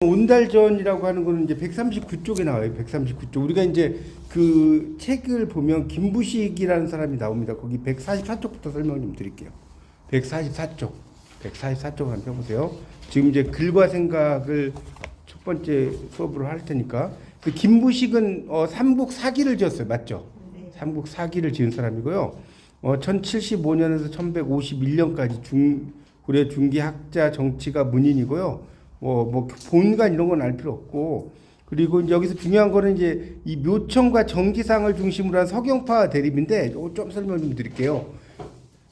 온달전이라고 하는 거는 이제 139쪽에 나와요. 139쪽. 우리가 이제 그 책을 보면 김부식이라는 사람이 나옵니다. 거기 144쪽부터 설명 좀 드릴게요. 144쪽. 144쪽 한번 펴보세요. 지금 이제 글과 생각을 첫 번째 수업으로 할 테니까. 그 김부식은 삼국 사기를 지었어요. 맞죠? 네. 삼국 사기를 지은 사람이고요. 1075년에서 1151년까지 고려 중기 학자 정치가 문인이고요. 뭐 본관 이런 건 알 필요 없고, 그리고 이제 여기서 중요한 거는 이제 이 묘청과 정지상을 중심으로 한 서경파 대립인데 좀 설명 좀 드릴게요.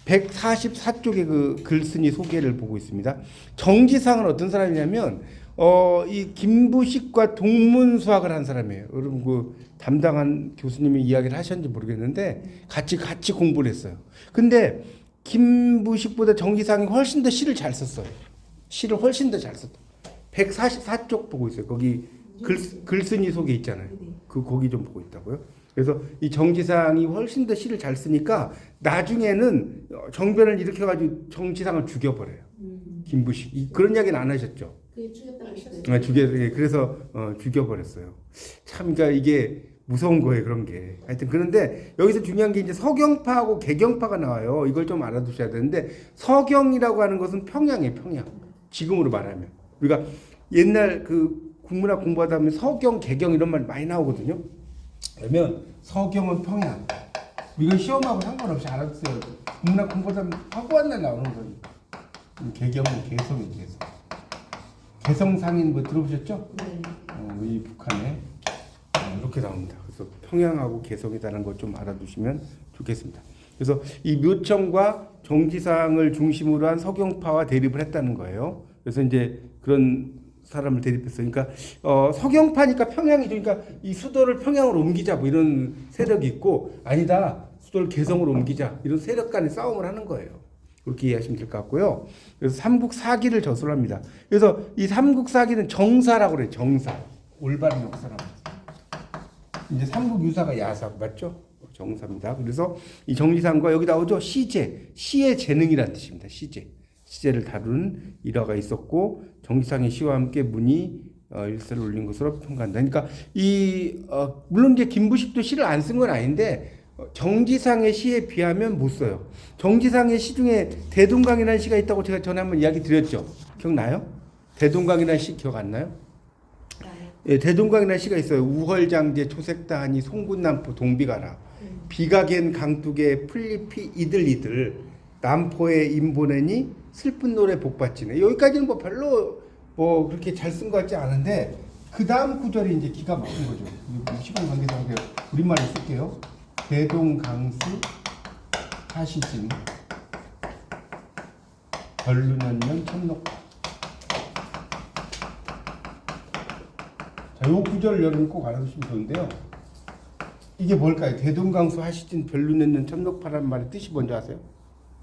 144쪽의 그 글쓴이 소개를 보고 있습니다. 정지상은 어떤 사람이냐면 이 김부식과 동문 수학을 한 사람이에요. 여러분 그 담당한 교수님이 이야기를 하셨는지 모르겠는데 같이 공부를 했어요. 근데 김부식보다 정지상이 훨씬 더 시를 잘 썼어요. 시를 훨씬 더 잘 썼다. 144쪽 보고 있어요. 거기 글쓴이 소개 있잖아요. 거기 좀 보고 있다고요. 그래서 이 정지상이 훨씬 더 시를 잘 쓰니까 나중에는 정변을 일으켜가지고 정지상을 죽여버려요. 김부식. 그런 이야기는 안 하셨죠? 죽였다고 하셨어요. 그래서 죽여버렸어요. 참, 그러니까 이게 무서운 거예요, 그런 게. 하여튼 그런데 여기서 중요한 게 이제 서경파하고 개경파가 나와요. 이걸 좀 알아두셔야 되는데, 서경이라고 하는 것은 평양이에요, 평양. 지금으로 말하면. 우리가 옛날 그 국문학 공부하다 보면 서경, 개경 이런 말 많이 나오거든요. 그러면 서경은 평양. 이건 시험하고 상관없이 알아두세요. 국문학 공부하다 보면 하고한 날 나오는 거니까. 개경은 개성이 개성. 개성상인 뭐 들어보셨죠? 네. 이 북한에 이렇게 나옵니다. 그래서 평양하고 개성이라는 걸 좀 알아두시면 좋겠습니다. 그래서 이 묘청과 정지상을 중심으로 한 서경파와 대립을 했다는 거예요. 그래서 이제 그런 사람을 대립했어요. 그러니까 서경파니까 평양이죠. 그러니까 이 수도를 평양으로 옮기자 뭐 이런 세력이 있고, 아니다 수도를 개성으로 옮기자 이런 세력 간의 싸움을 하는 거예요. 그렇게 이해하시면 될 것 같고요. 그래서 삼국 사기를 저술합니다. 그래서 이 삼국 사기는 정사라고 그래요. 정사. 올바른 역사라고. 이제 삼국 유사가 야사 맞죠? 정사입니다. 그래서 이 정지상과 여기 나오죠. 시제. 시의 재능이라는 뜻입니다. 시제. 시제를 다루는 일화가 있었고 정지상의 시와 함께 문이 일세를 올린 것으로 평가한다. 그러니까 물론 이제 김부식도 시를 안 쓴 건 아닌데 정지상의 시에 비하면 못 써요. 정지상의 시 중에 대동강이라는 시가 있다고 제가 전에 한번 이야기 드렸죠. 기억나요? 대동강이라는 시 기억 안 나요? 예, 대동강이라는 시가 있어요. 우헐장제 초색다하니 송군남포 동비가라. 비가겐 강둑에 풀잎이 이들이들 남포에 인보내니 슬픈 노래 복받치네. 여기까지는 뭐 별로 뭐 그렇게 잘 쓴 것 같지 않은데 그 다음 구절이 이제 기가 막힌 거죠. 시간 관계상 우리말로 쓸게요. 대동강수 하시진 별루년년 천록파. 자, 요 구절을 여러분 꼭 알아두시면 좋은데요. 이게 뭘까요? 대동강수 하시진 별루년년 천록파라는 말의 뜻이 뭔지 아세요?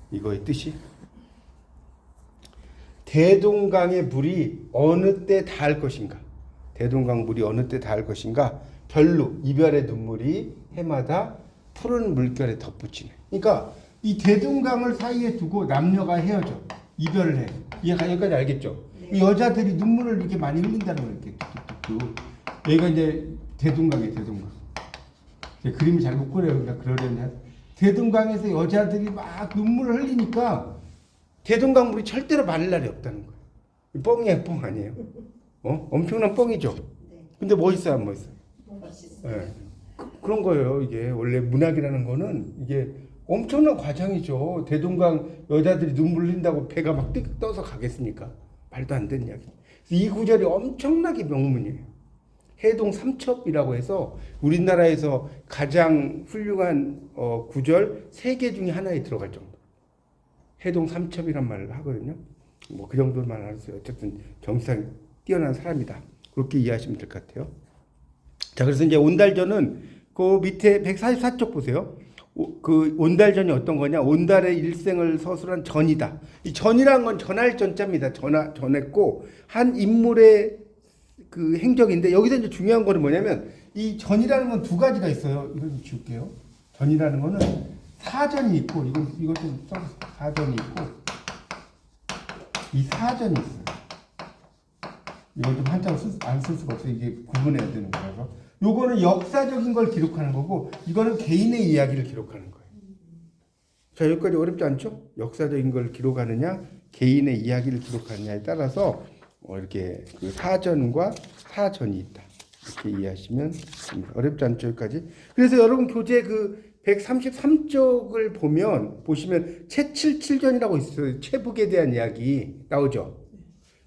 이거의 뜻이 대동강의 물이 어느 때 닿을 것인가? 대동강 물이 어느 때 닿을 것인가? 별루, 이별의 눈물이 해마다 푸른 물결에 덧붙이네. 그러니까 이 대동강을 사이에 두고 남녀가 헤어져. 이별을 해. 여기까지 알겠죠? 네. 여자들이 눈물을 이렇게 많이 흘린다는 거예요. 이렇게 뚝뚝뚝. 여기가 이제 대동강이에요. 대동강. 그림이 잘 못 그려요. 그러니까 그러려면 대동강에서 여자들이 막 눈물을 흘리니까 대동강 물이 절대로 마를 날이 없다는 거예요. 뻥이에요, 뻥 아니에요. 엄청난 뻥이죠. 근데 멋있어요, 안 멋있어요? 멋있어요. 네. 그런 거예요. 이게 원래 문학이라는 거는 이게 엄청난 과정이죠. 대동강 여자들이 눈물 흘린다고 배가 막 떠서 가겠습니까? 말도 안 되는 이야기. 이 구절이 엄청나게 명문이에요. 해동 삼첩이라고 해서 우리나라에서 가장 훌륭한 구절 3개 중에 하나에 들어갈 정도. 해동 삼첩이란 말을 하거든요. 뭐 그 정도만 알았어요. 어쨌든 정치상 뛰어난 사람이다. 그렇게 이해하시면 될 것 같아요. 자, 그래서 이제 온달전은 그 밑에 144쪽 보세요. 그 온달전이 어떤 거냐? 온달의 일생을 서술한 전이다. 이 전이라는 건 전할 전자입니다. 전했고 한 인물의 그 행적인데 여기서 이제 중요한 거는 뭐냐면 이 전이라는 건 두 가지가 있어요. 이걸 좀 지울게요. 전이라는 거는 사전이 있고 이거 좀 써서 사전이 있고 이 사전이 있어요. 이건 좀 한자로 안 쓸 수가 없어요. 이게 구분해야 되는 거라서. 요거는 역사적인 걸 기록하는 거고 이거는 개인의 이야기를 기록하는 거예요. 자, 여기까지 어렵지 않죠? 역사적인 걸 기록하느냐 개인의 이야기를 기록하느냐에 따라서 이렇게 그 사전과 사전이 있다. 이렇게 이해하시면 됩니다. 어렵지 않죠? 여기까지. 그래서 여러분 교재 그 133쪽을 보시면 채칠칠전이라고 있어요. 채북에 대한 이야기 나오죠.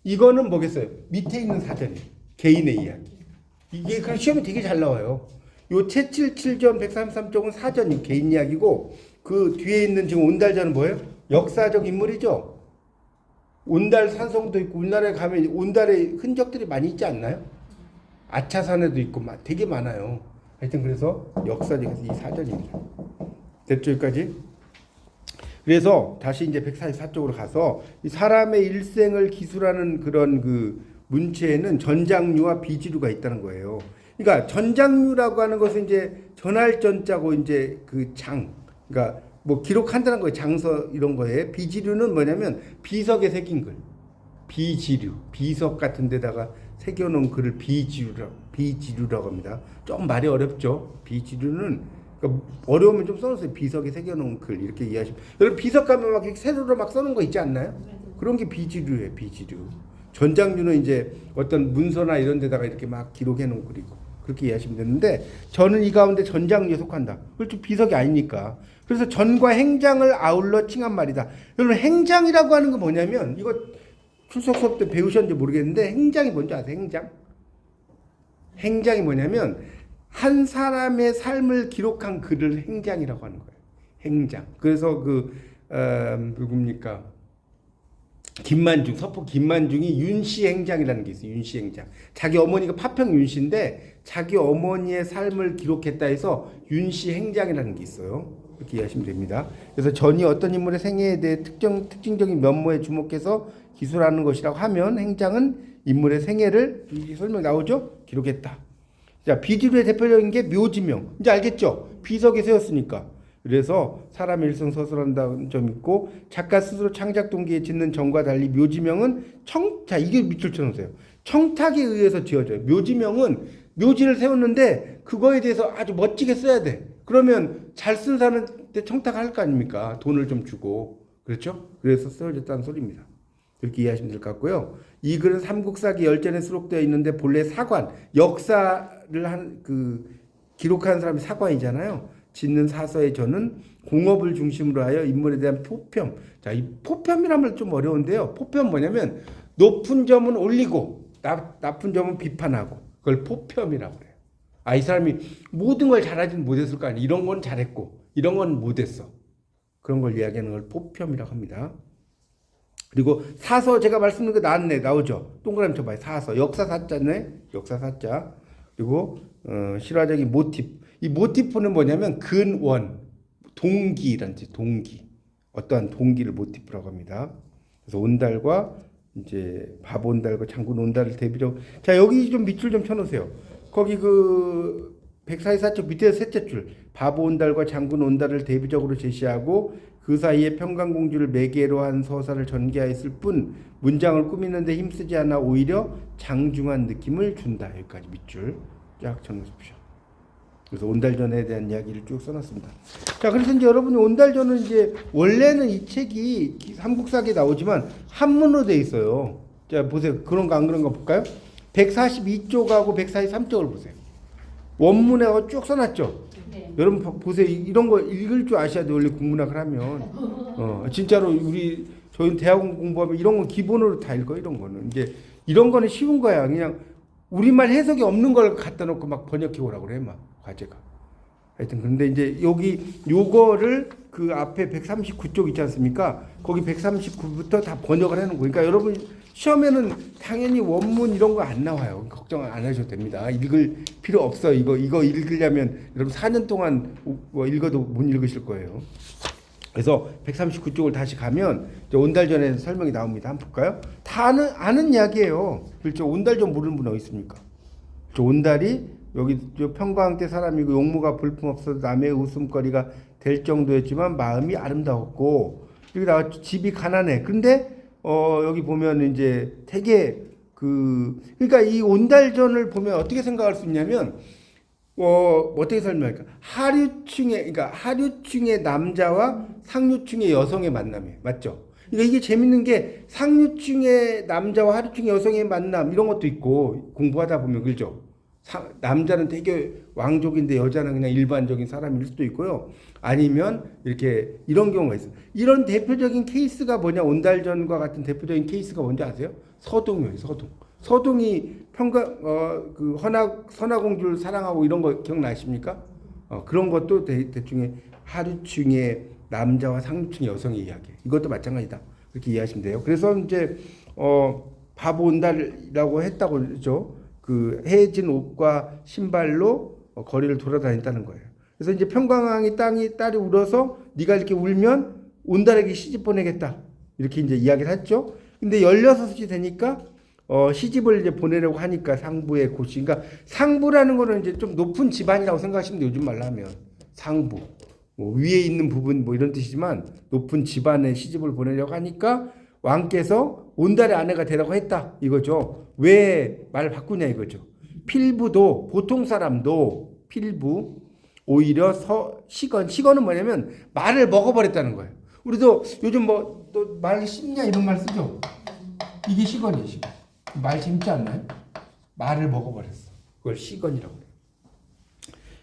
이거는 뭐겠어요? 밑에 있는 사전이에요. 개인의 이야기. 이게 그럼 시험에 되게 잘 나와요. 요 채칠칠전 133쪽은 사전이 개인 이야기고 그 뒤에 있는 지금 온달전은 뭐예요? 역사적 인물이죠. 온달 산성도 있고 우리나라에 가면 온달의 흔적들이 많이 있지 않나요? 아차산에도 있고 되게 많아요. 하여튼 그래서 역사적인 이 사전입니다. 됐죠 여기까지? 그래서 다시 이제 144쪽으로 가서 이 사람의 일생을 기술하는 그런 그 문체에는 전장류와 비지류가 있다는 거예요. 그러니까 전장류라고 하는 것은 이제 전할 전자고 이제 그 그러니까 뭐 기록한다는 거예요. 장서 이런 거에. 비지류는 뭐냐면 비석에 새긴 글. 비지류. 비석 같은 데다가 새겨놓은 글을 비지류라고 합니다. 좀 말이 어렵죠. 비지류는 그러니까 어려우면 좀 써놓으세요. 비석에 새겨놓은 글 이렇게 이해하시면. 여러분 비석 가면 막 세로로 막 써놓은 거 있지 않나요? 그런 게 비지류예요. 비지류. 전장류는 이제 어떤 문서나 이런 데다가 이렇게 막 기록해 놓은 글이고 그렇게 이해하시면 되는데 저는 이 가운데 전장류에 속한다. 그렇죠. 비석이 아니니까. 그래서 전과 행장을 아울러 칭한 말이다. 여러분 행장이라고 하는 건 뭐냐면 이거 출석 수업 때 배우셨는지 모르겠는데 행장이 뭔지 아세요? 행장이 뭐냐면 한 사람의 삶을 기록한 글을 행장이라고 하는 거예요. 행장. 그래서 누굽니까? 김만중, 서포 김만중이 윤씨 행장이라는 게 있어요. 윤씨 행장. 자기 어머니가 파평 윤씨인데 자기 어머니의 삶을 기록했다 해서 윤씨 행장이라는 게 있어요. 이렇게 이해하시면 됩니다. 그래서 전이 어떤 인물의 생애에 대해 특징적인 면모에 주목해서 기술하는 것이라고 하면 행장은 인물의 생애를 설명 나오죠? 기록했다. 자, 비지류의 대표적인 게 묘지명. 이제 알겠죠? 비석에 세웠으니까. 그래서 사람의 일생 서술한다는 점이 있고 작가 스스로 창작 동기에 짓는 점과 달리 묘지명은 자, 이게 밑줄 쳐놓으세요. 청탁에 의해서 지어져요. 묘지명은 묘지를 세웠는데 그거에 대해서 아주 멋지게 써야 돼. 그러면 잘 쓴 사람한테 청탁할 거 아닙니까? 돈을 좀 주고. 그렇죠? 그래서 쓰여졌다는 소리입니다. 그렇게 이해하시면 될 것 같고요. 이 글은 삼국사기 열전에 수록되어 있는데 본래 사관, 역사를 기록하는 사람이 사관이잖아요. 짓는 사서의 저는 공업을 중심으로 하여 인물에 대한 포평. 자, 이 포평이란 말 좀 어려운데요. 포평 뭐냐면 높은 점은 올리고 나쁜 점은 비판하고 그걸 포평이라고 그래요. 이 사람이 모든 걸 잘하지는 못했을 거 아니에요. 이런 건 잘했고 이런 건 못했어. 그런 걸 이야기하는 걸 포평이라고 합니다. 그리고 사서 제가 말씀드린 거 나오죠. 동그라미 쳐봐요. 사서 역사 사자네. 역사 사자. 그리고 실화적인 모티프. 이 모티프는 뭐냐면 근원, 동기라는 뜻. 동기. 어떠한 동기를 모티프라고 합니다. 그래서 온달과 이제 바보 온달과 장군 온달을 대비로. 자, 여기 좀 밑줄 좀 쳐놓으세요. 거기 144쪽 밑에 셋째 줄. 바보 온달과 장군 온달을 대비적으로 제시하고 그 사이에 평강공주를 매개로 한 서사를 전개하였을 뿐 문장을 꾸미는데 힘쓰지 않아 오히려 장중한 느낌을 준다. 여기까지 밑줄 쫙 쳐놓으십시오. 그래서 온달전에 대한 이야기를 쭉 써놨습니다. 자, 그래서 이제 여러분이 온달전은 이제 원래는 이 책이 삼국사기에 나오지만 한문으로 돼 있어요. 자, 보세요. 그런가 안 그런가 볼까요? 142쪽하고 143쪽을 보세요. 원문에 쭉 써놨죠. 네. 여러분 보세요. 이런 거 읽을 줄 아셔야 돼요. 원래 국문학을 하면. 진짜로 저희 대학원 공부하면 이런 건 기본으로 다 읽어요. 이런 거는 이제 이런 거는 쉬운 거야. 그냥 우리말 해석이 없는 걸 갖다 놓고 막 번역해 오라고 그래 막 과제가. 하여튼 근데 이제 요거를 그 앞에 139쪽 있지 않습니까? 거기 139부터 다 번역을 해놓은 거니까 그러니까 여러분 시험에는 당연히 원문 이런 거 안 나와요. 걱정 안 하셔도 됩니다. 읽을 필요 없어요. 이거 읽으려면 여러분 4년 동안 뭐 읽어도 못 읽으실 거예요. 그래서 139쪽을 다시 가면 온달전에 설명이 나옵니다. 한번 볼까요? 다 아는 이야기예요. 그렇죠? 온달전 모르는 분 어디 있습니까? 온달이 여기 평광 때 사람이고 용모가 볼품없어도 남의 웃음거리가 될 정도였지만 마음이 아름다웠고 여기 나왔죠. 집이 가난해. 근데 여기 보면 이제 되게 그러니까 이 온달전을 보면 어떻게 생각할 수 있냐면 어떻게 설명할까? 그러니까 하류층의 남자와 상류층의 여성의 만남이에요. 맞죠? 그러니까 이게 재밌는 게 상류층의 남자와 하류층의 여성의 만남 이런 것도 있고 공부하다 보면 그죠? 남자는 되게 왕족인데 여자는 그냥 일반적인 사람일 수도 있고요. 아니면 이렇게 이런 경우가 있어요. 이런 대표적인 케이스가 뭐냐? 온달전과 같은 대표적인 케이스가 뭔지 아세요? 서동이에요. 서동이 그 선화공주를 사랑하고 이런 거 기억나십니까? 그런 것도 대충의 하류층의 남자와 상류층의 여성의 이야기. 이것도 마찬가지다. 그렇게 이해하시면 돼요. 그래서 이제 바보 온달이라고 했다고 그러죠. 그 해진 옷과 신발로 거리를 돌아다녔다는 거예요. 그래서 이제 평강왕이 딸이 울어서 네가 이렇게 울면 온달에게 시집 보내겠다. 이렇게 이제 이야기를 했죠. 근데 16이 되니까 시집을 이제 보내려고 하니까 상부의 고시. 그러니까 상부라는 거는 이제 좀 높은 집안이라고 생각하시면 돼요. 요즘 말로 하면 상부. 뭐 위에 있는 부분 뭐 이런 뜻이지만 높은 집안에 시집을 보내려고 하니까 왕께서 온달의 아내가 되라고 했다 이거죠. 왜 말 바꾸냐 이거죠. 필부도 보통 사람도 필부 오히려 시건은 뭐냐면 말을 먹어버렸다는 거예요. 우리도 요즘 뭐 너 말 씹냐 이런 말 쓰죠. 이게 시건이에요. 시건. 말 재밌지 않나요? 말을 먹어버렸어. 그걸 시건이라고 해요.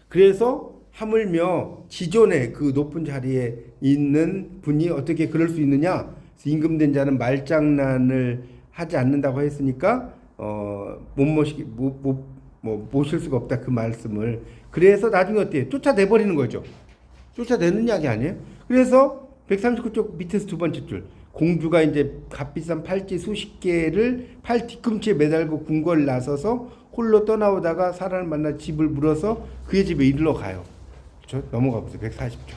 그래서 하물며 지존의 그 높은 자리에 있는 분이 어떻게 그럴 수 있느냐? 임금된 자는 말장난을 하지 않는다고 했으니까 모실 수가 없다 그 말씀을. 그래서 나중에 어때요? 쫓아내버리는 거죠. 쫓아내는 이야기 아니에요? 그래서 139쪽 밑에서 두 번째 줄. 공주가 이제 값비싼 팔찌 수십 개를 팔 뒤꿈치에 매달고 궁궐 나서서 홀로 떠나오다가 사람을 만나 집을 물어서 그의 집에 이르러 가요. 그렇죠? 넘어가 보세요. 140쪽.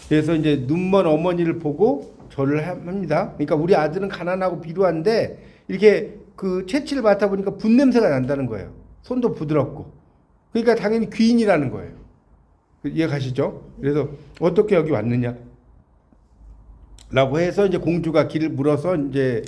그래서 이제 눈먼 어머니를 보고 절을 합니다. 그러니까 우리 아들은 가난하고 비루한데 이렇게 그 채취를 맡아보니까 분냄새가 난다는 거예요. 손도 부드럽고. 그러니까 당연히 귀인이라는 거예요. 이해가시죠? 그래서 어떻게 여기 왔느냐? 라고 해서 이제 공주가 길을 물어서 이제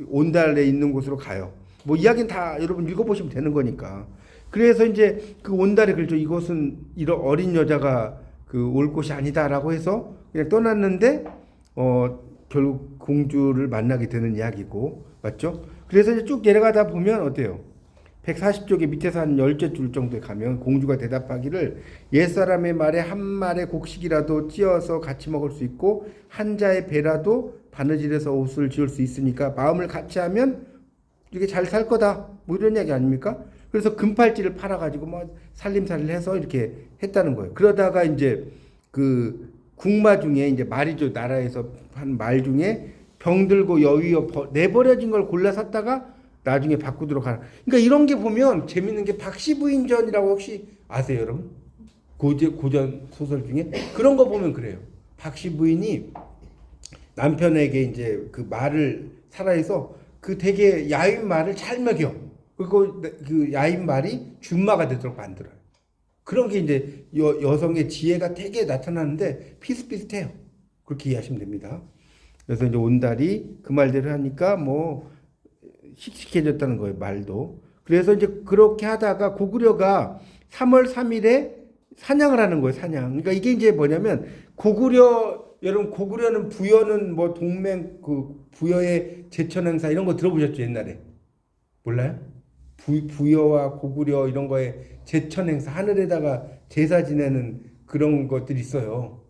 온달에 있는 곳으로 가요. 뭐 이야기는 다 여러분 읽어보시면 되는 거니까. 그래서 이제 그 온달에 그렇죠. 이곳은 이런 어린 여자가 그 올 곳이 아니다라고 해서 그냥 떠났는데 결국 공주를 만나게 되는 이야기고 맞죠? 그래서 이제 쭉 내려가다 보면 어때요? 140쪽에 밑에서 한 10째 줄 정도에 가면 공주가 대답하기를 옛사람의 말에 한 말의 곡식이라도 찧어서 같이 먹을 수 있고 한 자의 배라도 바느질해서 옷을 지을 수 있으니까 마음을 같이 하면 이게 잘 살 거다 뭐 이런 이야기 아닙니까? 그래서 금팔찌를 팔아가지고 뭐 살림살이를 해서 이렇게 했다는 거예요. 그러다가 이제 그 국마 중에 이제 말이죠. 나라에서 한 말 중에 병들고 여위어 내버려진 걸 골라 샀다가 나중에 바꾸도록 하라. 그러니까 이런 게 보면 재밌는 게 박씨부인전이라고 혹시 아세요, 여러분? 고전 소설 중에 그런 거 보면 그래요. 박씨부인이 남편에게 이제 그 말을 살아서 그 되게 야윈 말을 잘 먹여. 그리고 그 야윈 말이 준마가 되도록 만들어요. 그런 게 이제 여성의 지혜가 되게 나타나는데 비슷비슷해요. 그렇게 이해하시면 됩니다. 그래서 이제 온달이 그 말대로 하니까 뭐 씩씩해졌다는 거예요, 말도. 그래서 이제 그렇게 하다가 고구려가 3월 3일에 사냥을 하는 거예요, 사냥. 그러니까 이게 이제 뭐냐면 여러분 고구려는 부여는 뭐 동맹 그 부여의 제천 행사 이런 거 들어보셨죠, 옛날에? 몰라요? 부여와 고구려 이런 거에 제천 행사 하늘에다가 제사 지내는 그런 것들이 있어요.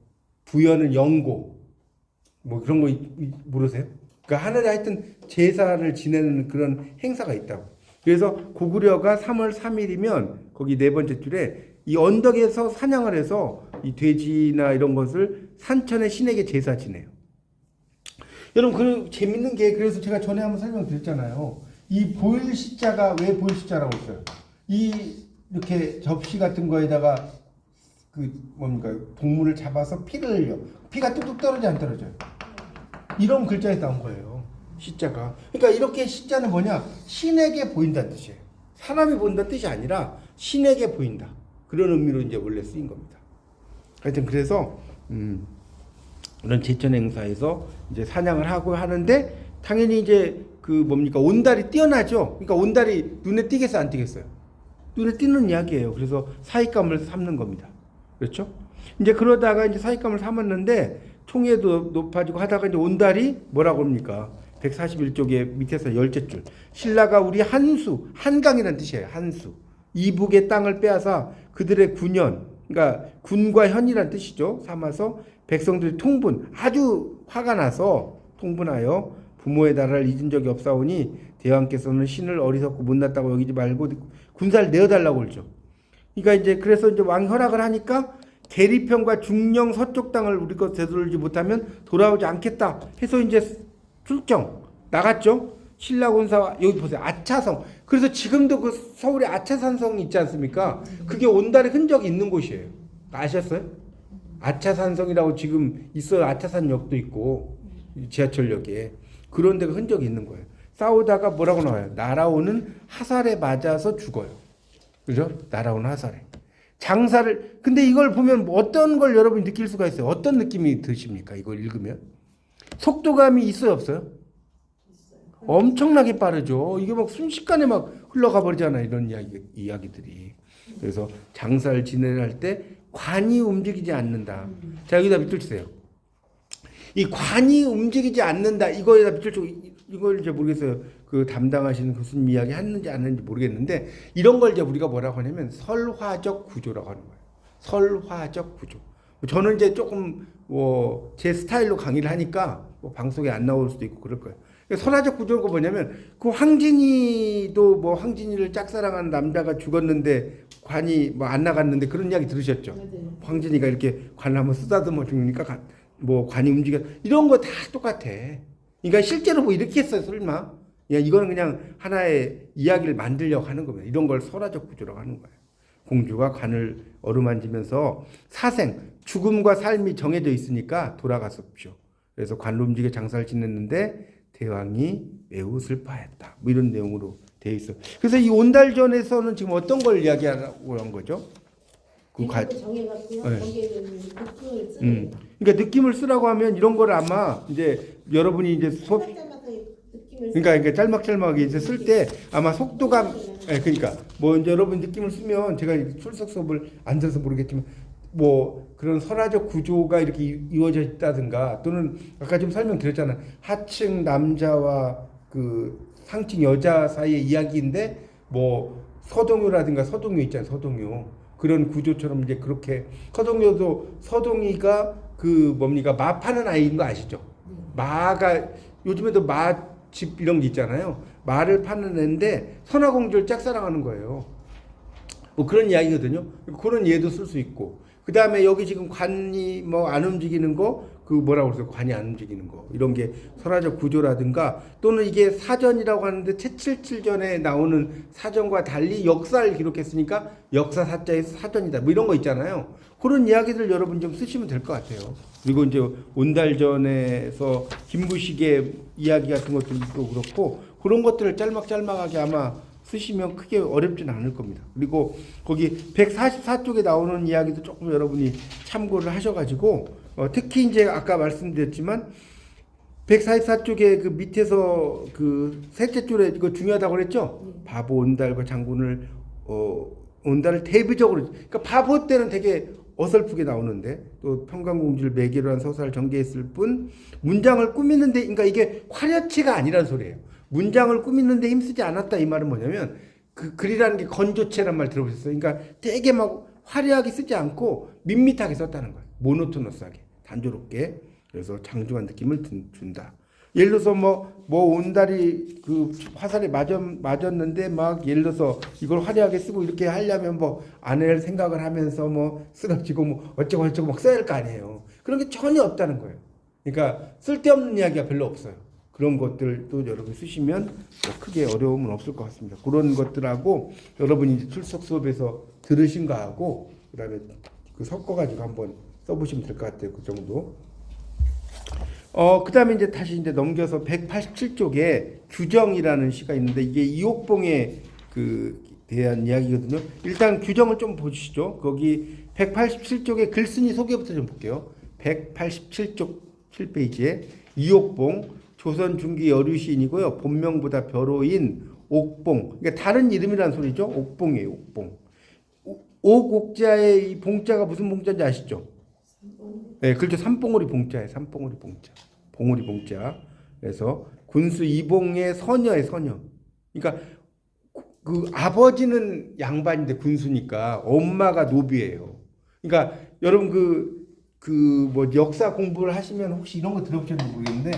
부여는 영고 뭐 그런 거 모르세요? 그러니까 하늘에 하여튼 제사를 지내는 그런 행사가 있다고. 그래서 고구려가 3월 3일이면 거기 네 번째 줄에 이 언덕에서 사냥을 해서 이 돼지나 이런 것을 산천의 신에게 제사 지내요. 여러분 그 재밌는 게 그래서 제가 전에 한번 설명드렸잖아요. 이 보일 시자가 왜 보일 시자라고 했어요? 이 이렇게 접시 같은 거에다가 그 뭡니까 동물을 잡아서 피를 흘려. 피가 뚝뚝 떨어져 안 떨어져요? 이런 글자에서 나온 거예요. 시자가. 그러니까 이렇게 시자는 뭐냐? 신에게 보인다는 뜻이에요. 사람이 보인다는 뜻이 아니라 신에게 보인다. 그런 의미로 이제 원래 쓰인 겁니다. 하여튼 그래서 이런 제천 행사에서 이제 사냥을 하고 하는데 당연히 이제 그 뭡니까 온달이 뛰어나죠. 그러니까 온달이 눈에 띄겠어 안 띄겠어요? 눈에 띄는 이야기예요. 그래서 사익감을 삼는 겁니다. 그렇죠? 이제 그러다가 이제 사익감을 삼았는데 총애도 높아지고 하다가 이제 온달이 뭐라고 합니까? 141쪽에 밑에서 열째 줄. 신라가 우리 한수, 한강이라는 뜻이에요. 한수. 이북의 땅을 빼앗아 그들의 군현, 그러니까 군과 현이라는 뜻이죠. 삼아서 백성들이 통분, 아주 화가 나서 통분하여 부모의 나라를 잊은 적이 없사오니 대왕께서는 신을 어리석고 못났다고 여기지 말고 군사를 내어달라고 그러죠. 그러니까 이제 그래서 이제 왕 허락을 하니까 계리평과 중령 서쪽 땅을 우리 것 되돌리지 못하면 돌아오지 않겠다 해서 이제 출정 나갔죠. 신라군사와 여기 보세요. 아차성. 그래서 지금도 그 서울에 아차산성이 있지 않습니까? 그게 온달의 흔적이 있는 곳이에요. 아셨어요? 아차산성이라고 지금 있어요. 아차산역도 있고 지하철역에 그런 데가 흔적이 있는 거예요. 싸우다가 뭐라고 나와요? 날아오는 화살에 맞아서 죽어요. 그죠? 날아오는 화살에. 장사를 근데 이걸 보면 어떤 걸 여러분이 느낄 수가 있어요. 어떤 느낌이 드십니까? 이걸 읽으면 속도감이 있어요, 없어요? 엄청나게 빠르죠. 이게 막 순식간에 막 흘러가 버리잖아요. 이런 이야기들이. 그래서 장사를 진행할 때 관이 움직이지 않는다. 자, 여기다 밑줄 치세요. 이 관이 움직이지 않는다. 이거에다 밑줄 치고 이걸 이제 모르겠어요. 그 담당하시는 교수님 이야기 했는지 안 했는지 모르겠는데 이런 걸 이제 우리가 뭐라고 하냐면 설화적 구조라고 하는 거예요. 설화적 구조. 저는 이제 조금 뭐 제 스타일로 강의를 하니까 뭐 방송에 안 나올 수도 있고 그럴 거예요. 설화적 구조가 뭐냐면 그 황진이도 뭐 황진이를 짝사랑하는 남자가 죽었는데 관이 뭐 안 나갔는데 그런 이야기 들으셨죠? 맞아요. 황진이가 이렇게 관을 한번 쓰다듬어 죽으니까 뭐 관이 움직여 이런 거 다 똑같아. 그러니까 실제로 뭐 이렇게 했어요, 설마? 이거는 그냥 하나의 이야기를 만들려고 하는 겁니다. 이런 걸 설화적 구조라고 하는 거예요. 공주가 관을 어루만지면서 사생, 죽음과 삶이 정해져 있으니까 돌아갔었죠. 그래서 관로 움직여 장사를 지냈는데 대왕이 매우 슬퍼했다. 뭐 이런 내용으로 되어 있어. 그래서 이 온달전에서는 지금 어떤 걸 이야기하라고 한 거죠? 그 정해갖고요. 네. 거기에 느낌을 쓰는. 그러니까 느낌을 쓰라고 하면 이런 걸 아마 이제 여러분이 이제 수업 그러니까 짤막짤막하게 이제 쓸 때 아마 속도감, 그러니까 뭐 이제 여러분 느낌을 쓰면 제가 출석 수업을 안 들어서 모르겠지만 뭐 그런 설화적 구조가 이렇게 이루어져 있다든가 또는 아까 좀 설명드렸잖아요. 하층 남자와 그 상층 여자 사이의 이야기인데 뭐 서동요라든가 서동요 있잖아요. 서동요 그런 구조처럼 이제 그렇게 서동요도 서동이가 그 뭡니까 마 파는 아이인 거 아시죠? 마가 요즘에도 마집 이런 게 있잖아요. 마를 파는 애인데 선화공주를 짝사랑하는 거예요. 뭐 그런 이야기거든요. 그런 예도 쓸 수 있고. 그 다음에 여기 지금 관이 뭐 안 움직이는 거, 그 뭐라고 그러세요? 관이 안 움직이는 거. 이런 게 설화적 구조라든가 또는 이게 사전이라고 하는데 채칠칠전에 나오는 사전과 달리 역사를 기록했으니까 역사 사자에서 사전이다. 뭐 이런 거 있잖아요. 그런 이야기들 여러분 좀 쓰시면 될 것 같아요. 그리고 이제 온달전에서 김부식의 이야기 같은 것들도 그렇고 그런 것들을 짤막짤막하게 아마 쓰시면 크게 어렵지는 않을 겁니다. 그리고 거기 144쪽에 나오는 이야기도 조금 여러분이 참고를 하셔가지고 특히 이제 아까 말씀드렸지만 144쪽에 그 밑에서 그 셋째 줄에 이거 중요하다고 그랬죠? 바보 온달과 장군을 온달을 대비적으로 그러니까 바보 때는 되게 어설프게 나오는데 또 평강공주를 매개로 한 서사를 전개했을 뿐 문장을 꾸미는데 그러니까 이게 화려치가 아니란 소리예요. 문장을 꾸미는데 힘쓰지 않았다 이 말은 뭐냐면 그 글이라는 게 건조체란 말 들어보셨어요? 그러니까 되게 막 화려하게 쓰지 않고 밋밋하게 썼다는 거예요. 모노토너스하게 단조롭게. 그래서 장중한 느낌을 준다. 예를 들어서 뭐 온달이 그 화살에 맞았는데 막 예를 들어서 이걸 화려하게 쓰고 이렇게 하려면 뭐 아내를 생각을 하면서 뭐 쓰러지고 뭐 어쩌고 막 써야 할 거 아니에요. 그런 게 전혀 없다는 거예요. 그러니까 쓸데없는 이야기가 별로 없어요. 그런 것들도 여러분 쓰시면 뭐 크게 어려움은 없을 것 같습니다. 그런 것들하고 여러분이 이제 출석 수업에서 들으신 거하고 그다음에 그 섞어가지고 한번 써보시면 될 것 같아요. 그 정도. 그다음에 이제 다시 이제 넘겨서 187쪽에 규정이라는 시가 있는데 이게 이옥봉에 그 대한 이야기거든요. 일단 규정을 좀 보시죠. 거기 187쪽에 글쓴이 소개부터 좀 볼게요. 187쪽 7페이지에 이옥봉 조선 중기 여류시인이고요. 본명보다 벼로인 옥봉. 그러니까 다른 이름이란 소리죠. 옥봉이에요. 옥봉. 옥옥자의 이 봉자가 무슨 봉자인지 아시죠? 네, 그렇죠. 삼봉오리 봉자예요. 삼봉오리 봉자. 봉오리 봉자. 그래서 군수 이봉의 서녀의 서녀. 그러니까 그 아버지는 양반인데 군수니까 엄마가 노비예요. 그러니까 여러분 그 뭐 역사 공부를 하시면 혹시 이런 거 들어보셨는지 모르겠는데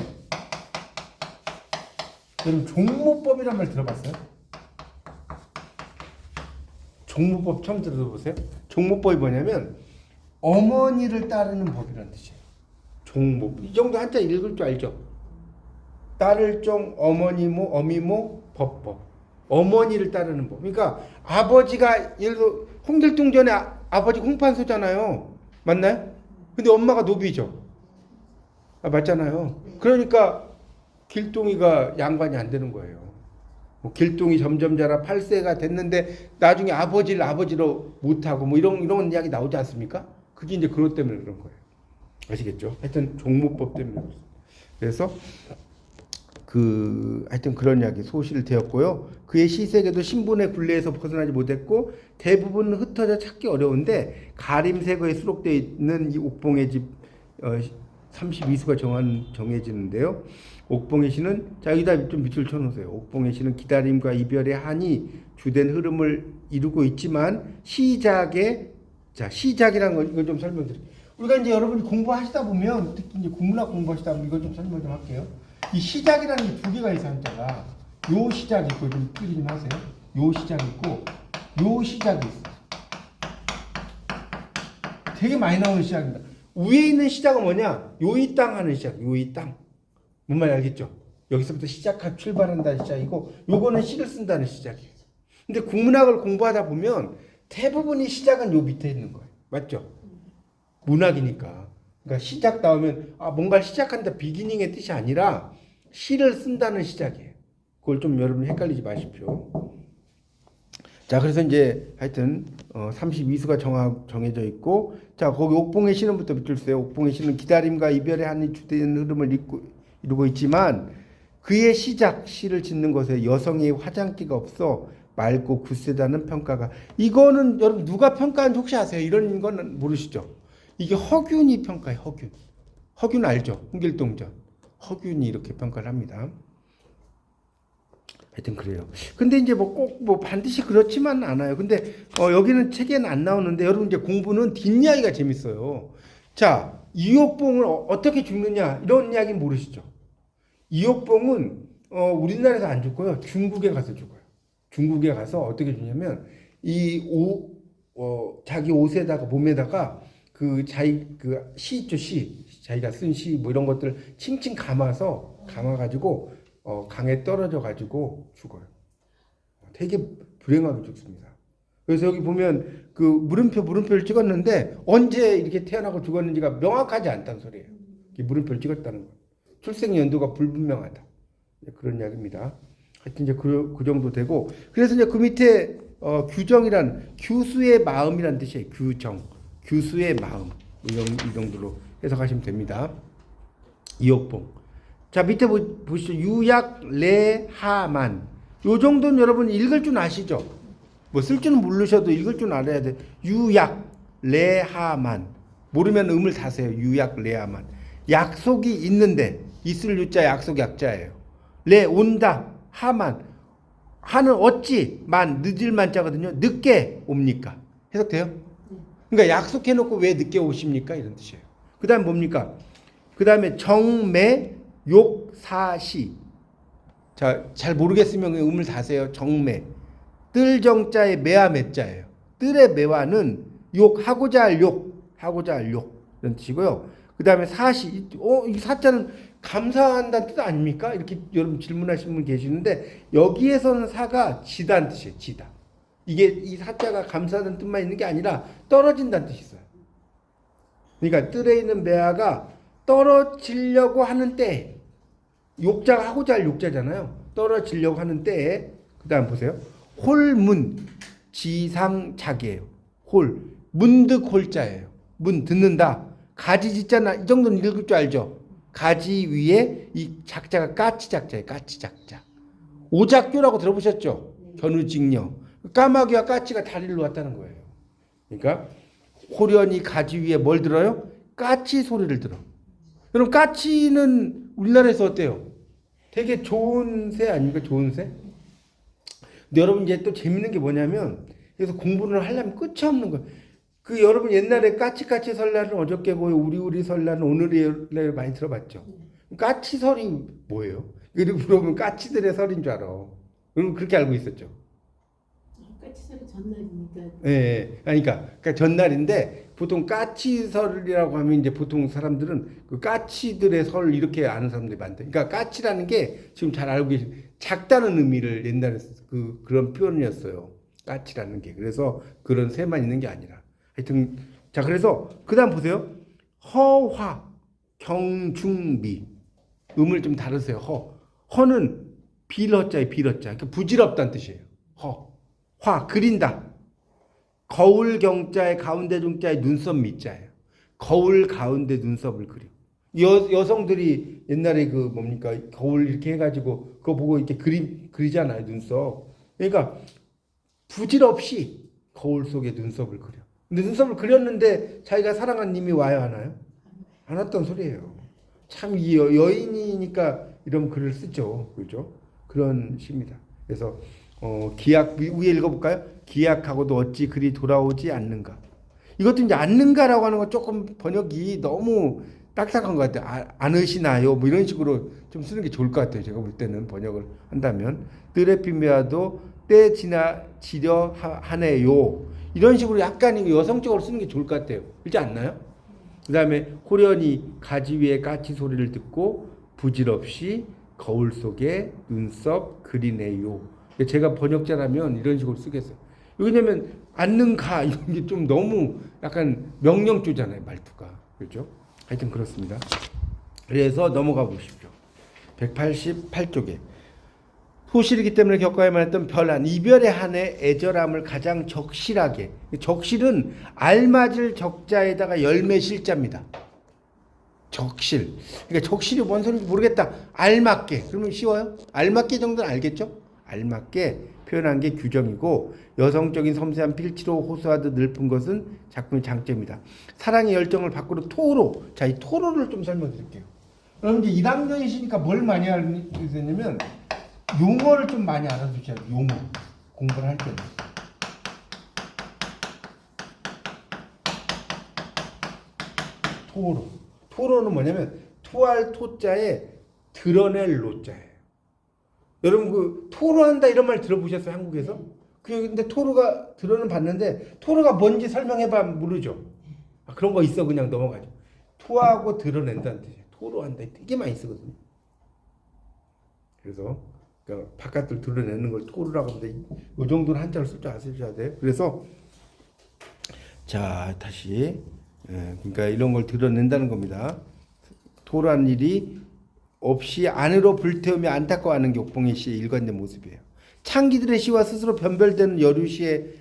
여러분 종모법이란 말 들어봤어요? 종모법 처음 들어보세요? 종모법이 뭐냐면 어머니를 따르는 법이라는 뜻이에요. 종모. 이 정도 한자 읽을 줄 알죠? 따를 종 어머니모 어미모 법법. 어머니를 따르는 법. 그러니까 아버지가 예를 들어 홍길동전에 아버지 홍판소잖아요. 맞나요? 근데 엄마가 노비죠. 맞잖아요. 그러니까 길동이가 양반이 안 되는 거예요. 뭐 길동이 점점 자라 8세가 됐는데 나중에 아버지를 아버지로 못하고 뭐 이런 이야기 나오지 않습니까? 그게 이제 그것 때문에 그런 거예요. 아시겠죠? 하여튼 종모법 때문에 그래서 하여튼 그런 이야기 소실을 되었고요. 그의 시색에도 신분의 굴레에서 벗어나지 못했고 대부분 흩어져 찾기 어려운데 가림세거에 수록되어 있는 이 옥봉의 집 32수가 정해지는데요. 옥봉의 시는 자 여기다 좀 밑줄 쳐놓으세요. 옥봉의 시는 기다림과 이별의 한이 주된 흐름을 이루고 있지만 시작이라는 걸 이걸 좀 설명드릴게요. 우리가 이제 여러분이 공부하시다 보면 특히 이제 국문학 공부하시다 보면 이걸 좀 설명 좀 할게요. 이 시작이라는 게 두 개가 있어요. 한자가 요 시작 있고 좀 뜨리 좀 하세요. 요 시작 있고 요 시작이 있어요. 되게 많이 나오는 시작입니다. 위에 있는 시작은 뭐냐? 요이 땅 하는 시작. 요이 땅. 뭔 말인지 알겠죠? 여기서부터 출발한다는 시작이고 요거는 시를 쓴다는 시작이에요. 근데 국문학을 공부하다 보면 대부분이 시작은 요 밑에 있는 거예요. 맞죠? 문학이니까. 그러니까 시작 나오면 뭔가를 시작한다 비기닝의 뜻이 아니라 시를 쓴다는 시작이에요. 그걸 좀 여러분 헷갈리지 마십시오. 자, 그래서 이제 하여튼 32수가 정해져 있고 자, 거기 옥봉의 시는부터 밑줄 쓰세요. 옥봉의 시는 기다림과 이별의 한이 주된 흐름을 이루고 있지만 그의 시작 시를 짓는 것에 여성의 화장기가 없어 맑고 굳세다는 평가가 이거는 여러분 누가 평가한지 혹시 아세요? 이런 건 모르시죠? 이게 허균이 평가해. 허균 알죠? 홍길동전. 허균이 이렇게 평가를 합니다. 하여튼 그래요. 근데 이제 꼭 반드시 그렇지만 않아요. 근데 여기는 책에는 안 나오는데 여러분 이제 공부는 뒷이야기가 재밌어요. 자, 이옥봉을 어떻게 죽느냐 이런 이야기는 모르시죠? 이옥봉은 우리나라에서 안 죽고요. 중국에 가서 죽어요. 중국에 가서 어떻게 죽냐면 자기 옷에다가 몸에다가 시 있죠, 시. 자기가 쓴 시 뭐 이런 것들 칭칭 감아가지고 강에 떨어져가지고 죽어요. 되게 불행하게 죽습니다. 그래서 여기 보면 그 물음표를 찍었는데 언제 이렇게 태어나고 죽었는지가 명확하지 않다는 소리예요. 물음표를 찍었다는 거. 출생 연도가 불분명하다. 그런 이야기입니다. 하여튼 이제 그 정도 되고 그래서 이제 그 밑에 규정이란 규수의 마음이란 뜻이에요. 규수의 마음 이 정도로 해석하시면 됩니다. 이옥봉. 자 밑에 보시죠. 유약레하만 요 정도는 여러분 읽을 줄 아시죠? 뭐 쓸 줄은 모르셔도 읽을 줄 알아야 돼. 유약레하만 모르면 음을 다세요. 유약레하만 약속이 있는데 있을 유자 약속 약자예요. 레 온다 하만 하는 어찌 만 늦을 만자거든요. 늦게 옵니까? 해석돼요? 그러니까 약속해놓고 왜 늦게 오십니까? 이런 뜻이에요. 그 다음에 뭡니까? 그 다음에 정매 욕사시. 자, 잘 모르겠으면 음을 다세요. 정매. 뜰정자의 매와 매자예요. 뜰의 매와는 욕하고자 할 욕. 이런 뜻이고요. 그 다음에 사시. 이 사자는 감사한다는 뜻 아닙니까? 이렇게 여러분 질문하시는 분 계시는데 여기에서는 사가 지다는 뜻이에요. 지다. 이게 이 사자가 감사하다는 뜻만 있는 게 아니라 떨어진다는 뜻이 있어요. 그러니까 뜰에 있는 매화가 떨어지려고 하는 때 욕자가 하고자 할 욕자잖아요. 떨어지려고 하는 때에 그 다음 보세요. 홀문 지상작이에요. 문득 홀자예요. 문 듣는다. 가지짓잖아. 이 정도는 읽을 줄 알죠? 가지 위에 이 작자가 까치 작자예요. 까치 작자. 오작교라고 들어보셨죠? 견우직녀. 까마귀와 까치가 다리를 놓았다는 거예요. 그러니까 호련히 가지 위에 뭘 들어요? 까치 소리를 들어. 그럼 까치는 우리나라에서 어때요? 되게 좋은 새 아닙니까? 좋은 새? 근데 여러분 이제 또 재밌는 게 뭐냐면 그래서 공부를 하려면 끝이 없는 거예요. 그 여러분 옛날에 까치까치 설날은 어저께고 우리우리 설날은 오늘이래 많이 들어봤죠? 까치설이 뭐예요? 그리고 물어보면 까치들의 설인 줄 알아. 그럼 그렇게 알고 있었죠? 까치살이 전날이니까. 예, 그러니까 전날인데 보통 까치설이라고 하면 이제 보통 사람들은 그 까치들의 설 이렇게 아는 사람들이 많대. 그러니까 까치라는 게 지금 잘 알고 계신 작다는 의미를 옛날에 그런 표현이었어요. 까치라는 게. 그래서 그런 새만 있는 게 아니라. 하여튼 자 그래서 그다음 보세요. 허화 경중미 음을 좀 다르세요. 허는 빌허자에 빌허자. 그러니까 부질없다는 뜻이에요. 화 그린다. 거울 경자의 가운데 중자의 눈썹 밑자예요. 거울 가운데 눈썹을 그려. 여성들이 옛날에 그 뭡니까 거울 이렇게 해가지고 그거 보고 이렇게 그리잖아요 눈썹. 그러니까 부질없이 거울 속에 눈썹을 그려. 근데 눈썹을 그렸는데 자기가 사랑한 님이 와야 하나요? 안 왔던 소리예요. 참 이 여인이니까 이런 글을 쓰죠, 그렇죠? 그런 시입니다. 그래서 기약 위에 읽어볼까요? 기약하고도 어찌 그리 돌아오지 않는가. 이것도 이제 않는가라고 하는 건 조금 번역이 너무 딱딱한 것 같아요. 않으시나요? 뭐 이런 식으로 좀 쓰는 게 좋을 것 같아요. 제가 볼 때는 번역을 한다면 뜰에 피미와도 때 지나지려 하네요. 이런 식으로 약간 여성적으로 쓰는 게 좋을 것 같아요. 그렇지 않나요? 그 다음에 호련히 가지 위에 까치 소리를 듣고 부질없이 거울 속에 눈썹 그리네요. 제가 번역자라면 이런 식으로 쓰겠어요. 왜냐면 앉는가 이런 게 좀 너무 약간 명령조잖아요. 말투가. 그렇죠? 하여튼 그렇습니다. 그래서 넘어가 보십시오. 188쪽에 소실이기 때문에 겪어야만 했던 별한 이별의 한해 애절함을 가장 적실하게 적실은 알맞을 적자에다가 열매 실자입니다. 적실. 그러니까 적실이 뭔 소리인지 모르겠다. 알맞게. 그러면 쉬워요? 알맞게 정도는 알겠죠? 알맞게 표현한 게 규정이고 여성적인 섬세한 필치로 호소하듯 늘픈 것은 작품의 장점이다. 사랑의 열정을 밖으로 토로. 자, 이 토로를 좀 설명드릴게요. 여러분 이제 1학년이시니까 뭘 많이 알게 되냐면 용어를 좀 많이 알아두셔야 돼요. 용어. 공부를 할 때는. 토로. 토로는 뭐냐면 토할 토자에 드러낼 노자예요. 여러분 그 토로한다 이런 말 들어보셨어요? 한국에서? 근데 토로가 들어는 봤는데 토로가 뭔지 설명해봐 모르죠? 그런 거 있어 그냥 넘어가죠. 토하고 드러낸다는 뜻이에요. 토로한다 되게 많이 쓰거든요. 그래서 그러니까 바깥을 드러내는 걸 토로라고 하는데 이 정도는 한자를 쓸 줄 아셔야 돼요. 그래서 자 다시 그러니까 이런 걸 드러낸다는 겁니다. 토로한 일이 없이 안으로 불태우며 안타까워하는 게 옥봉의 시의 일관된 모습이에요. 창기들의 시와 스스로 변별되는 여류시의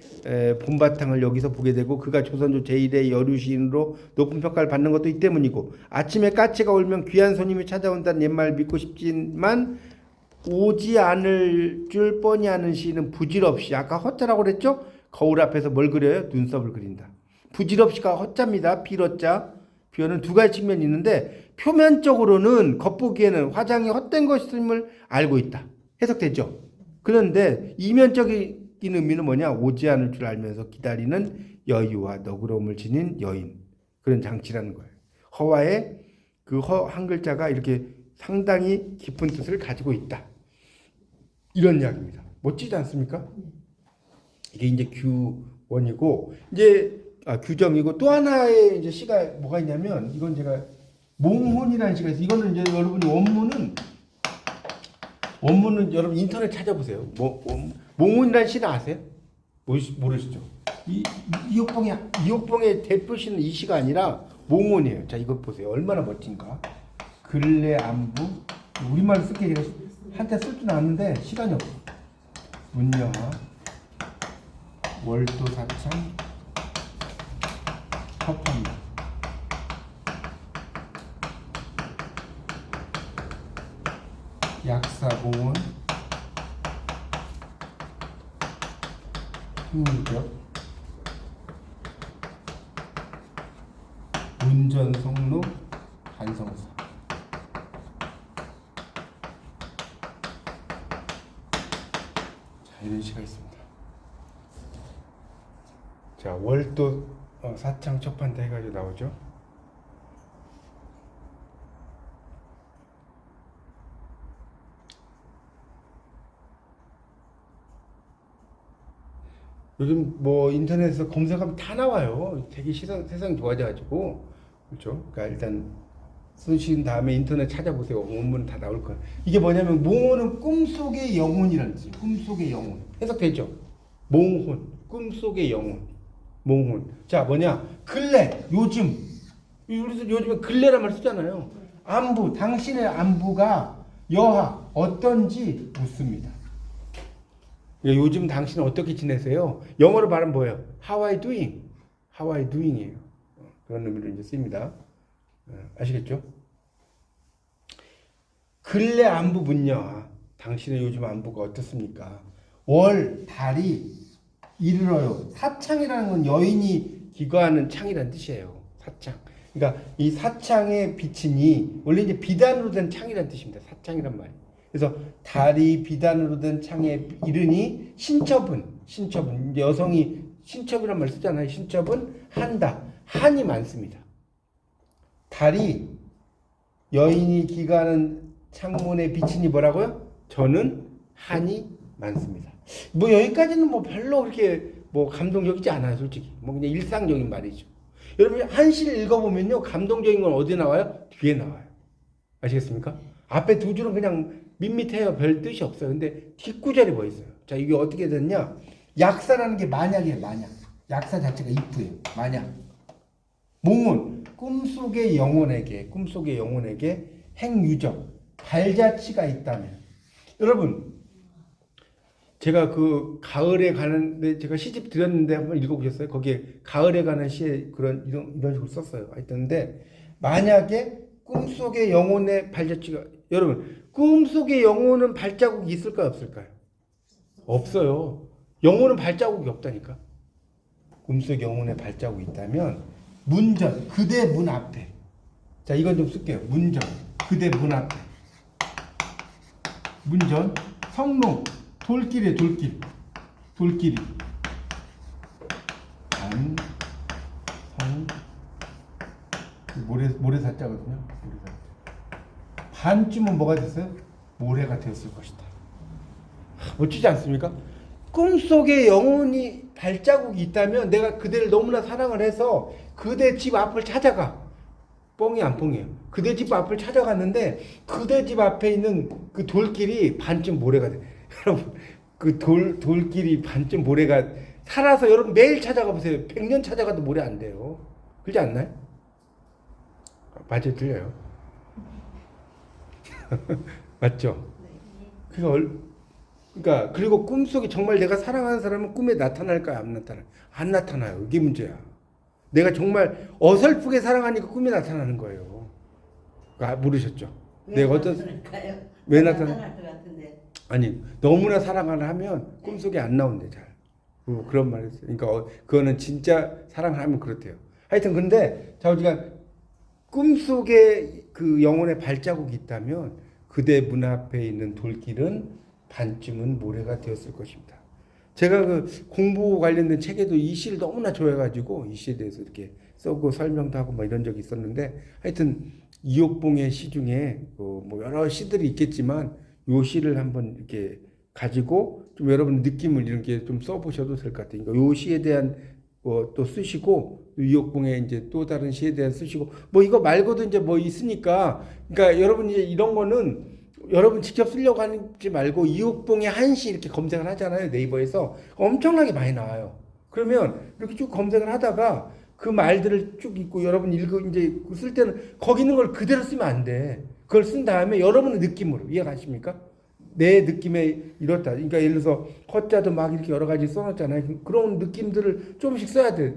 본바탕을 여기서 보게 되고 그가 조선조 제1의 여류시인으로 높은 평가를 받는 것도 이 때문이고 아침에 까치가 울면 귀한 손님이 찾아온다는 옛말 믿고 싶지만 오지 않을 줄 뻔히 아는 시인은 부질없이 아까 허자라고 그랬죠? 거울 앞에서 뭘 그려요? 눈썹을 그린다. 부질없이가 허자입니다. 비러자. 비어는 두 가지 측면이 있는데 표면적으로는 겉보기에는 화장이 헛된 것임을 알고 있다. 해석되죠? 그런데 이면적인 의미는 뭐냐? 오지 않을 줄 알면서 기다리는 여유와 너그러움을 지닌 여인. 그런 장치라는 거예요. 허와의 그 허 한 글자가 이렇게 상당히 깊은 뜻을 가지고 있다. 이런 이야기입니다. 멋지지 않습니까? 이게 이제 규원이고 이제 규정이고 또 하나의 이제 시가 뭐가 있냐면 이건 제가 몽혼이라는 시가 있어요. 이거는 이제 여러분이 원문은 여러분 인터넷 찾아보세요. 몽혼이라는 시는 아세요? 모르시죠? 이옥봉의 대표시는 이 시가 아니라 몽혼이에요. 자 이거 보세요. 얼마나 멋진가. 근래 안부 우리말로 쓸게 제가 한때 쓸 줄 아는데 시간이 없어. 문영아 월도사창 허팝니다. 약사공원 행위적 운전 성로 반성사. 자, 이런 시가 있습니다. 자, 월도 사창 첫판대 해가지고 나오죠. 요즘 뭐 인터넷에서 검색하면 다 나와요. 되게 세상이 좋아져가지고. 그렇죠? 그러니까 일단 쓰신 다음에 인터넷 찾아보세요. 원문 다 나올 거예요. 이게 뭐냐면 몽혼은 꿈속의 영혼이라는 뜻이에요. 꿈속의 영혼. 해석되죠? 몽혼, 꿈속의 영혼. 몽혼. 자, 뭐냐? 근래, 요즘. 우리도 요즘에 근래란 말 쓰잖아요. 안부, 당신의 안부가 여하 어떤지 묻습니다. 요즘 당신은 어떻게 지내세요? 영어로 말하면 뭐예요? How are you doing? How are you doing이에요. 그런 의미로 이제 씁니다. 아시겠죠? 근래 안부 묻냐? 당신의 요즘 안부가 어떻습니까? 월, 달이 이르러요. 사창이라는 건 여인이 기거하는 창이라는 뜻이에요. 사창. 그러니까 이 사창의 비치니 원래 이제 비단으로 된 창이라는 뜻입니다. 사창이란 말이. 그래서 달이 비단으로 된 창에 이르니 신첩은 여성이 신첩이란 말 쓰잖아요. 신첩은 한다. 한이 많습니다. 달이 여인이 기가하는 창문에 비치니 뭐라고요? 저는 한이 많습니다. 뭐 여기까지는 뭐 별로 그렇게 뭐 감동적이지 않아요, 솔직히. 뭐 그냥 일상적인 말이죠. 여러분 한시를 읽어보면요, 감동적인 건 어디 나와요? 뒤에 나와요. 아시겠습니까? 앞에 두 줄은 그냥 밋밋해요. 별 뜻이 없어요. 근데 뒷구절이 뭐 있어요? 자, 이게 어떻게 됐냐? 약사라는 게 만약이에요, 만약. 약사 자체가 if예요, 만약. 몽은 꿈속의 영혼에게 행유적, 발자취가 있다면. 여러분, 제가 그 가을에 가는데 제가 시집 드렸는데 한번 읽어보셨어요? 거기에 가을에 가는 시에 이런 식으로 썼어요. 하여튼데 만약에 꿈속의 영혼의 발자취가, 여러분 꿈속의 영혼은 발자국이 있을까요, 없을까요? 없어요. 영혼은 발자국이 없다니까. 꿈속 영혼의 발자국이 있다면 문전, 그대 문 앞에. 자, 이건 좀 쓸게요. 문전, 그대 문 앞에. 문전, 성로, 돌길에 돌길이. 모래사자거든요. 반쯤은 뭐가 됐어요? 모래가 되었을 것이다. 멋지지 않습니까? 꿈속에 영혼이 발자국이 있다면 내가 그대를 너무나 사랑을 해서 그대 집 앞을 찾아가. 뻥이 안 뻥이에요. 그대 집 앞을 찾아갔는데 그대 집 앞에 있는 그 돌길이 반쯤 모래가 돼. 여러분, 그 돌길이 반쯤 모래가 살아서 여러분 매일 찾아가 보세요. 100년 찾아가도 모래 안 돼요. 그렇지 않나요? 맞아요, 틀려요. 맞죠? 그러니까 그리고 꿈속에 정말 내가 사랑하는 사람은 꿈에 나타날까요? 안 나타나요? 안 나타나요. 이게 문제야. 내가 정말 어설프게 사랑하니까 꿈에 나타나는 거예요. 모르셨죠? 내가 왜 나타날 것 같은데. 아니, 너무나 사랑을 하면 꿈속에 안 나온대 잘. 그런 말이 있어요. 그러니까 그거는 진짜 사랑을 하면 그렇대요. 하여튼 근데 자, 우리가 꿈속에 그 영혼의 발자국이 있다면 그대 문 앞에 있는 돌길은 반쯤은 모래가 되었을 것입니다. 제가 그 공부 관련된 책에도 이 시를 너무나 좋아해가지고 이 시에 대해서 이렇게 써고 설명도 하고 뭐 이런 적이 있었는데, 하여튼 이옥봉의 시 중에 뭐 여러 시들이 있겠지만 요 시를 한번 이렇게 가지고 좀 여러분 느낌을 이렇게 좀 써보셔도 될 것 같아요. 그러니까 요 시에 대한 또 쓰시고, 이옥봉의 이제 또 다른 시에 대한 쓰시고, 뭐 이거 말고도 이제 뭐 있으니까, 그러니까 여러분 이제 이런 거는 여러분 직접 쓰려고 하지 말고 이옥봉의 한시 이렇게 검색을 하잖아요. 네이버에서 엄청나게 많이 나와요. 그러면 이렇게 쭉 검색을 하다가 그 말들을 쭉 읽고 여러분 이제 쓸 때는 거기 있는 걸 그대로 쓰면 안 돼. 그걸 쓴 다음에 여러분의 느낌으로, 이해가십니까? 내 느낌에 이렇다. 그러니까 예를 들어서 허자도 막 이렇게 여러 가지 써놨잖아요. 그런 느낌들을 조금씩 써야 돼.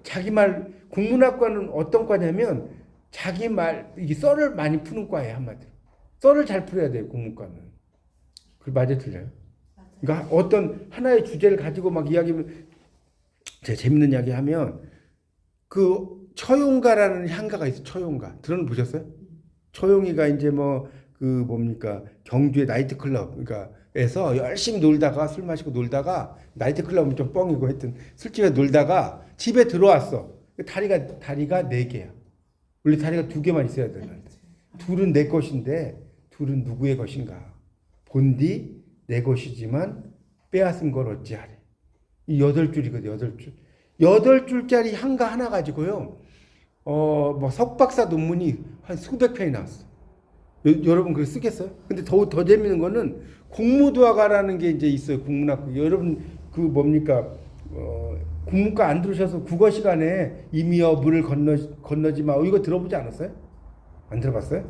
자기 말, 국문학과는 어떤 과냐면 자기 말, 이게 썰을 많이 푸는 과예요, 한마디로. 썰을 잘 풀어야 돼요, 국문과는. 그 맞아 틀려요? 맞아요. 그러니까 어떤 하나의 주제를 가지고 막 이야기하면 제가 재밌는 이야기 하면 그 처용가라는 향가가 있어요. 처용가 들어보셨어요? 처용이가 이제 뭐 그 뭡니까 경주의 나이트클럽 그러니까 에서 열심히 놀다가 술 마시고 놀다가 나이트클럽은 좀 뻥이고 하여튼 술집에 놀다가 집에 들어왔어. 다리가 네 개야. 원래 다리가 두 개만 있어야 되는데 둘은 내 것인데 둘은 누구의 것인가? 본디 내 것이지만 빼앗은 걸 어찌하리. 이 8줄이거든. 8줄. 8줄짜리 향가 하나 가지고요. 뭐 석박사 논문이 한 수백 편이 나왔어. 여러분 그거 쓰겠어요? 근데 더 재밌는 거는 국무도화가라는 게 이제 있어요. 국문학. 여러분 그 뭡니까? 국문과 안 들으셔서 국어 시간에 이미여 물을 건너지 마오 이거 들어보지 않았어요? 안 들어봤어요?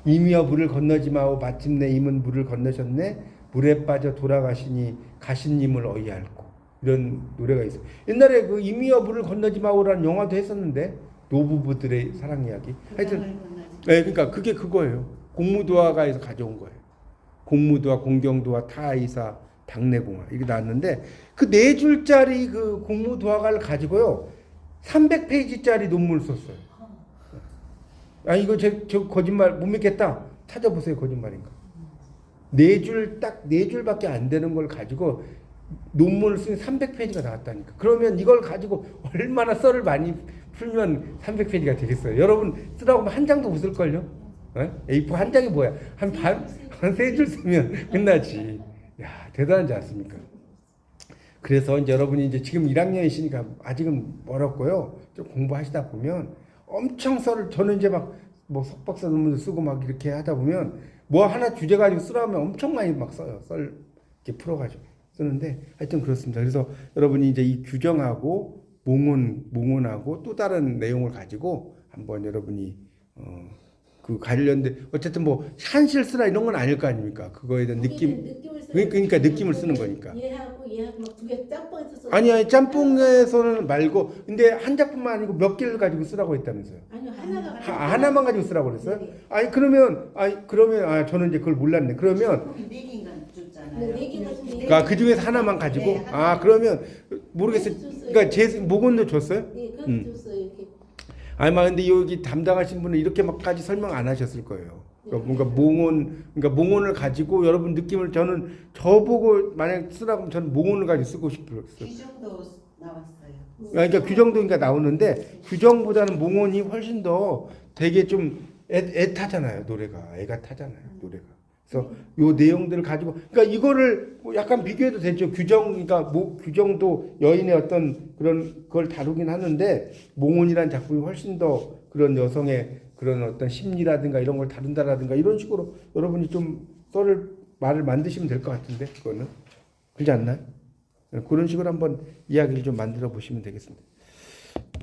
이미여 물을 건너지 마오 마침내 임은 물을 건너셨네 물에 빠져 돌아가시니 가신님을 어이할고 이런 노래가 있어요. 옛날에 그 이미여 물을 건너지 마오라는 영화도 했었는데 노부부들의 사랑 이야기. 하여튼 네, 그러니까 그게 그거예요. 공무도화가에서 가져온 거예요. 공무도화, 공경도화, 타이사, 당내공화 이게 나왔는데 그 4줄짜리 그 공무도화가를 가지고요 300페이지짜리 논문을 썼어요. 아 이거 저 거짓말 못 믿겠다. 찾아보세요. 거짓말인가. 4줄밖에 안 되는 걸 가지고 논문을 쓴 300페이지가 나왔다니까. 그러면 이걸 가지고 얼마나 썰을 많이 풀면 300페이지가 되겠어요. 여러분 쓰라고 하면 한 장도 못 쓸걸요? A4 한 장이 뭐야? 한 3줄 쓰면 끝나지. 야, 대단하지 않습니까? 그래서 이제 여러분이 이제 지금 1학년이시니까 아직은 멀었고요. 좀 공부하시다 보면 엄청 썰을 저는 이제 막 뭐 석박사 논문도 쓰고 막 이렇게 하다 보면 뭐 하나 주제 가지고 쓰라 하면 엄청 많이 막 써요. 썰 이렇게 풀어가지고 쓰는데 하여튼 그렇습니다. 그래서 여러분이 이제 이 규정하고 몽언하고 또 다른 내용을 가지고 한번 여러분이 그 관련된 어쨌든 뭐 한실 쓰라 이런 건 아닐 거 아닙니까? 그거에 대한 느낌 그러니까 느낌을 쓰는 거니까. 얘하고 막 두 개 짬뽕해서 아니 짬뽕에서는 말고 근데 한 작품만 아니고 몇 개를 가지고 쓰라고 했다면서요? 아니요 하나가 하나만 가지고 쓰라고 그랬어요? 네. 아니 그러면 저는 이제 그걸 몰랐네. 그러면 네 개인가 줬잖아요. 네 개가 줬는데 그 중에서 하나만 가지고 네, 하나. 그러면 모르겠어요. 그러니까 제 모건도 줬어요? 네, 그렇게 줬어요 이렇게. 아니 근데 여기 담당하신 분은 이렇게 막까지 설명 안 하셨을 거예요. 그러니까 몽언을 가지고 여러분 느낌을 저는 저보고 만약 쓰라고 하면 저는 몽언을 가지고 쓰고 싶어요. 규정도 나왔어요. 그러니까 규정도 나오는데 규정보다는 몽언이 훨씬 더 되게 좀 애 타잖아요. 노래가 애가 타잖아요. 노래가. 그래서 요 내용들을 가지고 그러니까 이거를 뭐 약간 비교해도 되죠. 그러니까 규정도 여인의 어떤 그런 걸 다루긴 하는데 몽언이라는 작품이 훨씬 더 그런 여성의 그런 어떤 심리라든가 이런 걸 다룬다라든가 이런 식으로 여러분이 좀 말을 만드시면 될 것 같은데 그거는 그렇지 않나요? 그런 식으로 한번 이야기를 좀 만들어 보시면 되겠습니다.